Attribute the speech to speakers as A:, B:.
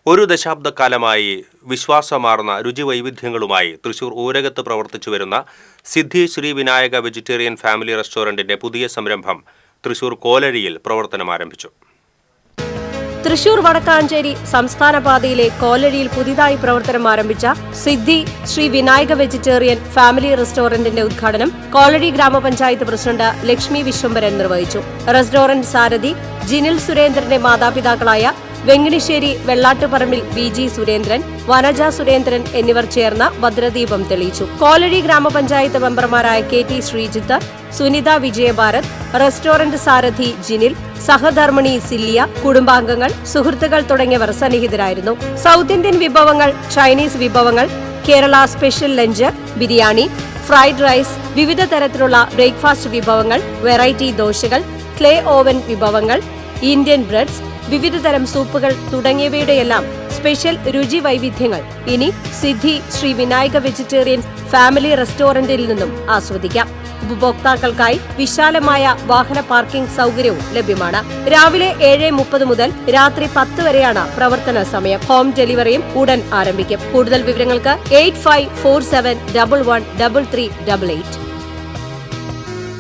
A: ഒരു ദശാബ്ദക്കാലമായി വിശ്വാസമാർന്ന രുചിവൈവിധ്യങ്ങളുമായി തൃശൂർ ഊരകത്ത് പ്രവർത്തിച്ചു വരുന്ന സിദ്ധി ശ്രീ വിനായക വെജിറ്റേറിയൻ ഫാമിലി റെസ്റ്റോറന്റിന്റെ പുതിയ സംരംഭം തൃശൂർ കോലഴിയിൽ പ്രവർത്തനം ആരംഭിച്ചു.
B: തൃശൂർ വടക്കാഞ്ചേരി സംസ്ഥാന പാതയിലെ കോലഴിയിൽ പുതിയതായി പ്രവർത്തനം ആരംഭിച്ച സിദ്ധി ശ്രീ വിനായക വെജിറ്റേറിയൻ ഫാമിലി റെസ്റ്റോറന്റിന്റെ ഉദ്ഘാടനം കോലഴി ഗ്രാമപഞ്ചായത്ത് പ്രസിഡന്റ് ലക്ഷ്മി വിശ്വംഭരൻ നിർവഹിച്ചു. റെസ്റ്റോറന്റ് സാരഥി ജിനിൽ സുരേന്ദ്രന്റെ മാതാപിതാക്കളായ വെങ്ങിണിശ്ശേരി വെള്ളാട്ടുപറമ്പിൽ BG സുരേന്ദ്രൻ, വനജ സുരേന്ദ്രൻ എന്നിവർ ചേർന്ന് ഭദ്രദീപം തെളിയിച്ചു. കോലഴി ഗ്രാമപഞ്ചായത്ത് മെമ്പർമാരായ KT ശ്രീജിത്ത്, സുനിത വിജയഭാരത്, റെസ്റ്റോറന്റ് സാരഥി ജിനിൽ, സഹധർമ്മിണി സില്ലിയ, കുടുംബാംഗങ്ങൾ, സുഹൃത്തുക്കൾ തുടങ്ങിയവർ സന്നിഹിതരായിരുന്നു. സൗത്ത് ഇന്ത്യൻ വിഭവങ്ങൾ, ചൈനീസ് വിഭവങ്ങൾ, Kerala special lunch, biryani, fried rice, വിവിധ തരത്തിലുള്ള ബ്രേക്ക്ഫാസ്റ്റ് വിഭവങ്ങൾ, വെറൈറ്റി ദോശകൾ, ക്ലേ ഓവൻ വിഭവങ്ങൾ, ഇന്ത്യൻ ബ്രെഡ്സ്, വിവിധ തരം സൂപ്പുകൾ തുടങ്ങിയവയുടെയെല്ലാം സ്പെഷ്യൽ രുചി വൈവിധ്യങ്ങൾ ഇനി സിദ്ധി ശ്രീ വിനായക വെജിറ്റേറിയൻ ഫാമിലി റെസ്റ്റോറന്റിൽ നിന്നും ആസ്വദിക്കാം. ഉപഭോക്താക്കൾക്കായി വിശാലമായ വാഹന പാർക്കിംഗ് സൗകര്യവും ലഭ്യമാണ്. രാവിലെ 7:30 മുതൽ രാത്രി 10 വരെയാണ് പ്രവർത്തന സമയം. ഹോം ഡെലിവറിയും ഉടൻ ആരംഭിക്കും. കൂടുതൽ വിവരങ്ങൾക്ക് 8547113388.